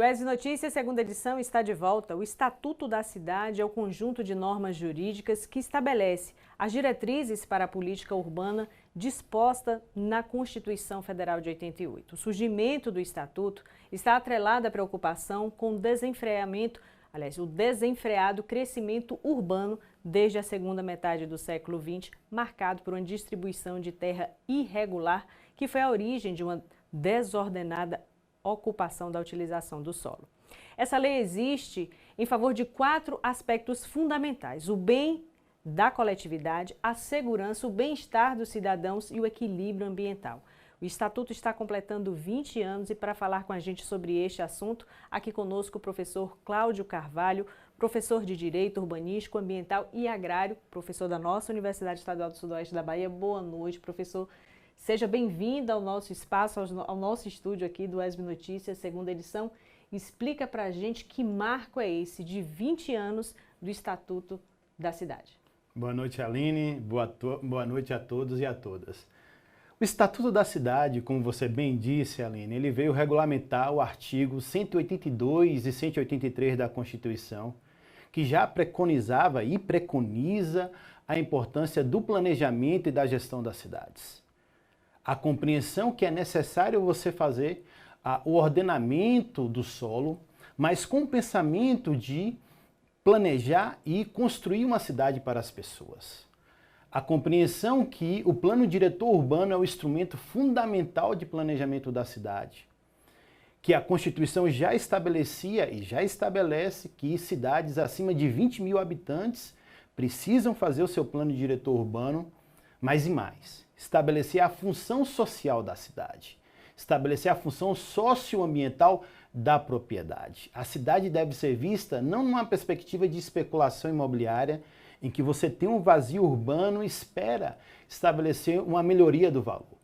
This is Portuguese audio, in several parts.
o ESB Notícias, segunda edição, está de volta. O Estatuto da Cidade é o conjunto de normas jurídicas que estabelece as diretrizes para a política urbana disposta na Constituição Federal de 88. O surgimento do Estatuto está atrelado à preocupação com o desenfreado crescimento urbano desde a segunda metade do século XX, marcado por uma distribuição de terra irregular, que foi a origem de uma desordenada ocupação da utilização do solo. Essa lei existe em favor de 4 aspectos fundamentais: o bem da coletividade, a segurança, o bem-estar dos cidadãos e o equilíbrio ambiental. O Estatuto está completando 20 anos e para falar com a gente sobre este assunto, aqui conosco o professor Cláudio Carvalho, professor de Direito Urbanístico, Ambiental e Agrário, professor da nossa Universidade Estadual do Sudoeste da Bahia. Boa noite, professor. Seja bem-vindo ao nosso espaço, ao nosso estúdio aqui do ESB Notícias, segunda edição. Explica para a gente que marco é esse de 20 anos do Estatuto da Cidade. Boa noite, Aline. Boa noite a todos e a todas. O Estatuto da Cidade, como você bem disse, Aline, ele veio regulamentar o artigo 182 e 183 da Constituição, que já preconizava e preconiza a importância do planejamento e da gestão das cidades. A compreensão que é necessário você fazer o ordenamento do solo, mas com o pensamento de planejar e construir uma cidade para as pessoas. A compreensão que o plano diretor urbano é o instrumento fundamental de planejamento da cidade, que a Constituição já estabelecia e já estabelece que cidades acima de 20 mil habitantes precisam fazer o seu plano diretor urbano, mas e mais, estabelecer a função social da cidade, estabelecer a função socioambiental da propriedade. A cidade deve ser vista não numa perspectiva de especulação imobiliária, em que você tem um vazio urbano e espera estabelecer uma melhoria do valor.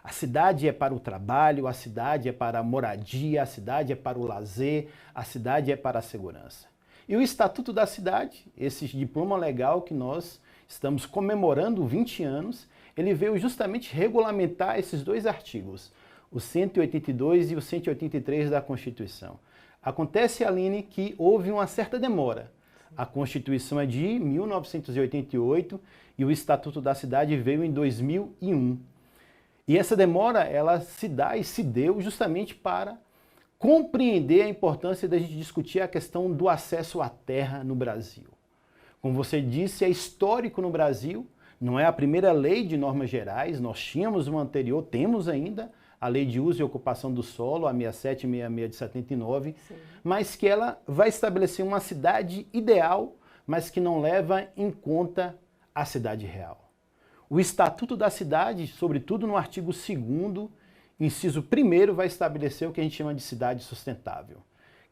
A cidade é para o trabalho, a cidade é para a moradia, a cidade é para o lazer, a cidade é para a segurança. E o Estatuto da Cidade, esse diploma legal que nós estamos comemorando 20 anos, ele veio justamente regulamentar esses 2 artigos, o 182 e o 183 da Constituição. Acontece, Aline, que houve uma certa demora. A Constituição é de 1988 e o Estatuto da Cidade veio em 2001. E essa demora, ela se dá e se deu justamente para compreender a importância da gente discutir a questão do acesso à terra no Brasil. Como você disse, é histórico no Brasil, não é a primeira lei de normas gerais, nós tínhamos uma anterior, temos ainda a Lei de Uso e Ocupação do Solo, a 6766 de 79, sim, mas que ela vai estabelecer uma cidade ideal, mas que não leva em conta a cidade real. O Estatuto da Cidade, sobretudo no artigo 2º, inciso 1º, vai estabelecer o que a gente chama de cidade sustentável,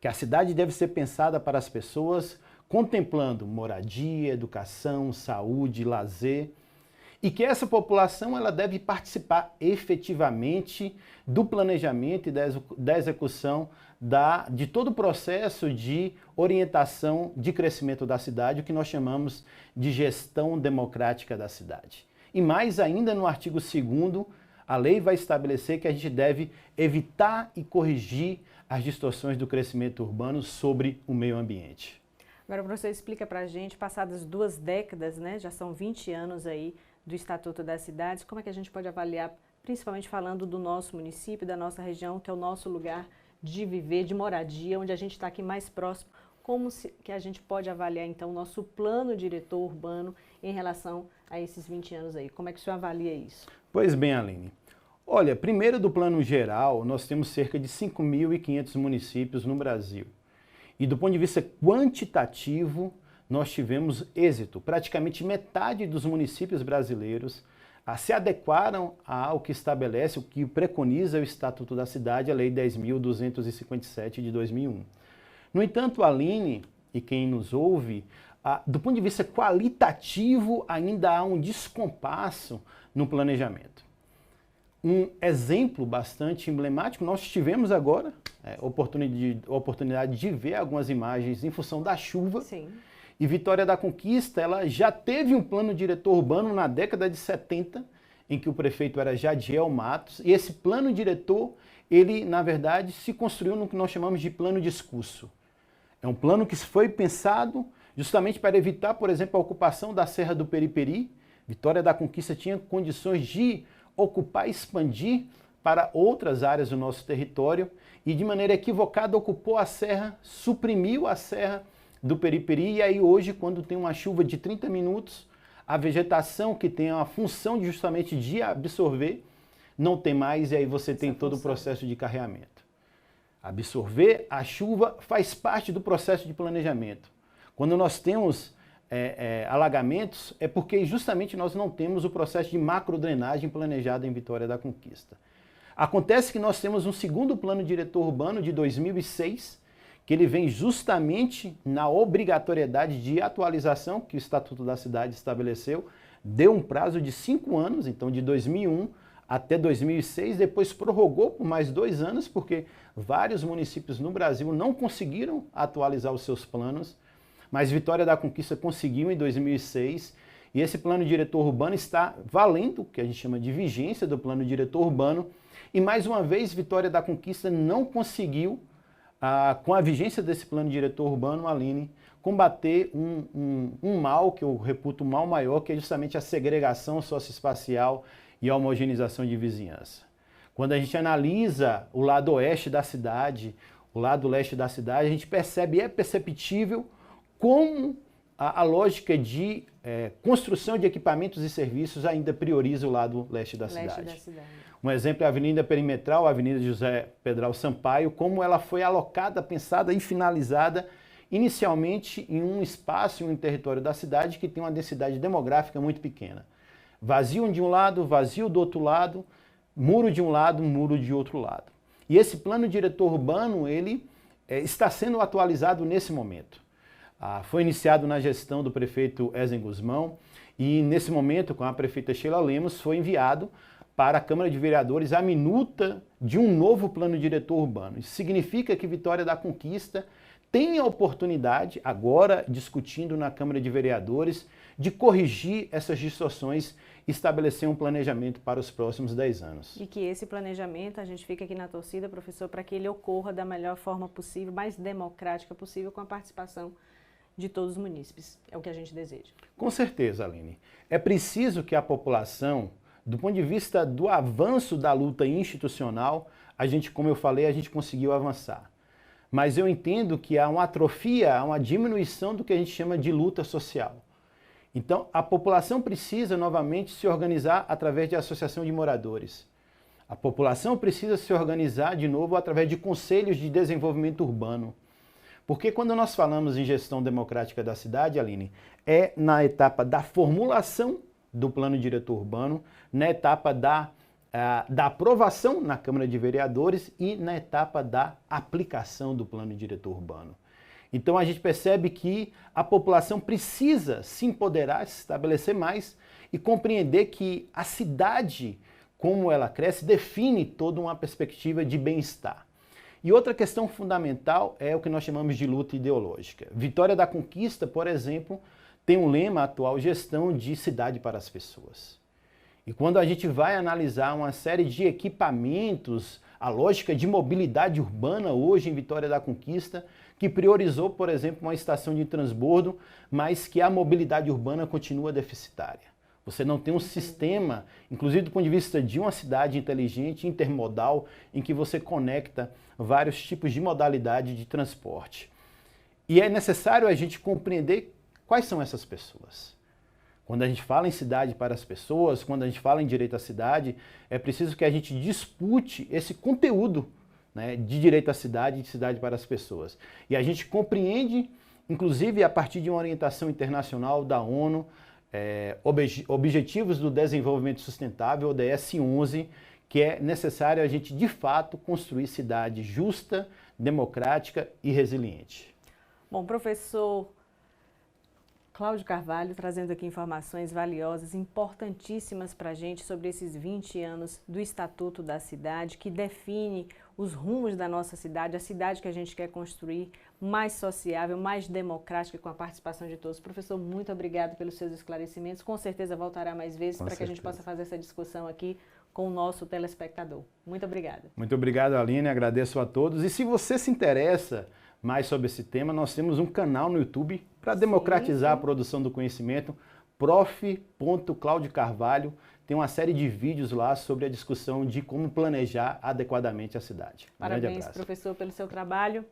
que a cidade deve ser pensada para as pessoas contemplando moradia, educação, saúde, lazer, e que essa população ela deve participar efetivamente do planejamento e da execução de todo o processo de orientação de crescimento da cidade, o que nós chamamos de gestão democrática da cidade. E mais ainda, no artigo 2º, a lei vai estabelecer que a gente deve evitar e corrigir as distorções do crescimento urbano sobre o meio ambiente. Agora, professor, explica para a gente, passadas 2 décadas, né, já são 20 anos aí do Estatuto das Cidades, como é que a gente pode avaliar, principalmente falando do nosso município, da nossa região, que é o nosso lugar de viver, de moradia, onde a gente está aqui mais próximo, que a gente pode avaliar, então, o nosso plano diretor urbano em relação a esses 20 anos aí? Como é que o senhor avalia isso? Pois bem, Aline. Olha, primeiro do plano geral, nós temos cerca de 5.500 municípios no Brasil. E do ponto de vista quantitativo, nós tivemos êxito. Praticamente metade dos municípios brasileiros se adequaram ao que estabelece, o que preconiza o Estatuto da Cidade, a Lei 10.257 de 2001. No entanto, Aline e quem nos ouve, do ponto de vista qualitativo, ainda há um descompasso no planejamento. Um exemplo bastante emblemático, nós tivemos agora oportunidade de ver algumas imagens em função da chuva. Sim. E Vitória da Conquista, ela já teve um plano diretor urbano na década de 70, em que o prefeito era Jadiel Matos, e esse plano diretor, ele, na verdade, se construiu no que nós chamamos de plano discurso. É um plano que foi pensado justamente para evitar, por exemplo, a ocupação da Serra do Periperi. Vitória da Conquista tinha condições de ocupar e expandir para outras áreas do nosso território e, de maneira equivocada, ocupou a serra, suprimiu a Serra do Periperi, e aí hoje, quando tem uma chuva de 30 minutos, a vegetação que tem a função justamente de absorver, não tem mais, e aí você tem todo o processo de carreamento. Absorver a chuva faz parte do processo de planejamento. Quando nós temos alagamentos, é porque justamente nós não temos o processo de macrodrenagem planejado em Vitória da Conquista. Acontece que nós temos um segundo plano diretor urbano de 2006, que ele vem justamente na obrigatoriedade de atualização que o Estatuto da Cidade estabeleceu, deu um prazo de 5 anos, então de 2001 até 2006, depois prorrogou por mais 2 anos, porque vários municípios no Brasil não conseguiram atualizar os seus planos, mas Vitória da Conquista conseguiu em 2006, e esse plano diretor urbano está valendo, que a gente chama de vigência do plano diretor urbano, e mais uma vez Vitória da Conquista não conseguiu, com a vigência desse plano diretor urbano, Aline, combater um mal que eu reputo um mal maior, que é justamente a segregação socioespacial e a homogeneização de vizinhança. Quando a gente analisa o lado oeste da cidade, o lado leste da cidade, a gente percebe, é perceptível como a lógica de construção de equipamentos e serviços ainda prioriza o lado leste da cidade. Um exemplo é a Avenida Perimetral, a Avenida José Pedral Sampaio, como ela foi alocada, pensada e finalizada inicialmente em um espaço, em um território da cidade que tem uma densidade demográfica muito pequena. Vazio de um lado, vazio do outro lado, muro de um lado, muro de outro lado. E esse plano diretor urbano, ele está sendo atualizado nesse momento. Foi iniciado na gestão do prefeito Ezen Guzmão e, nesse momento, com a prefeita Sheila Lemos, foi enviado para a Câmara de Vereadores a minuta de um novo plano diretor urbano. Isso significa que Vitória da Conquista tem a oportunidade, agora discutindo na Câmara de Vereadores, de corrigir essas distorções e estabelecer um planejamento para os próximos 10 anos. E que esse planejamento, a gente fica aqui na torcida, professor, para que ele ocorra da melhor forma possível, mais democrática possível, com a participação de todos os munícipes. É o que a gente deseja. Com certeza, Aline. É preciso que a população, do ponto de vista do avanço da luta institucional, como eu falei, a gente conseguiu avançar. Mas eu entendo que há uma atrofia, há uma diminuição do que a gente chama de luta social. Então, a população precisa novamente se organizar através de associação de moradores. A população precisa se organizar de novo através de conselhos de desenvolvimento urbano. Porque quando nós falamos em gestão democrática da cidade, Aline, é na etapa da formulação do plano diretor urbano, na etapa da aprovação na Câmara de Vereadores e na etapa da aplicação do plano diretor urbano. Então a gente percebe que a população precisa se empoderar, se estabelecer mais e compreender que a cidade, como ela cresce, define toda uma perspectiva de bem-estar. E outra questão fundamental é o que nós chamamos de luta ideológica. Vitória da Conquista, por exemplo, tem um lema atual, gestão de cidade para as pessoas. E quando a gente vai analisar uma série de equipamentos, a lógica de mobilidade urbana hoje em Vitória da Conquista, que priorizou, por exemplo, uma estação de transbordo, mas que a mobilidade urbana continua deficitária. Você não tem um sistema, inclusive do ponto de vista de uma cidade inteligente, intermodal, em que você conecta vários tipos de modalidade de transporte. E é necessário a gente compreender quais são essas pessoas. Quando a gente fala em cidade para as pessoas, quando a gente fala em direito à cidade, é preciso que a gente dispute esse conteúdo, né, de direito à cidade e de cidade para as pessoas. E a gente compreende, inclusive a partir de uma orientação internacional da ONU, Objetivos do Desenvolvimento Sustentável, ODS 11, que é necessário a gente, de fato, construir cidade justa, democrática e resiliente. Bom, professor Cláudio Carvalho trazendo aqui informações valiosas, importantíssimas para a gente sobre esses 20 anos do Estatuto da Cidade, que define os rumos da nossa cidade, a cidade que a gente quer construir, mais sociável, mais democrática, com a participação de todos. Professor, muito obrigado pelos seus esclarecimentos. Com certeza voltará mais vezes para que a gente possa fazer essa discussão aqui com o nosso telespectador. Muito obrigada. Muito obrigado, Aline. Agradeço a todos. E se você se interessa mais sobre esse tema, nós temos um canal no YouTube para democratizar a produção do conhecimento, prof.claudiocarvalho. Tem uma série de vídeos lá sobre a discussão de como planejar adequadamente a cidade. Parabéns, professor, pelo seu trabalho.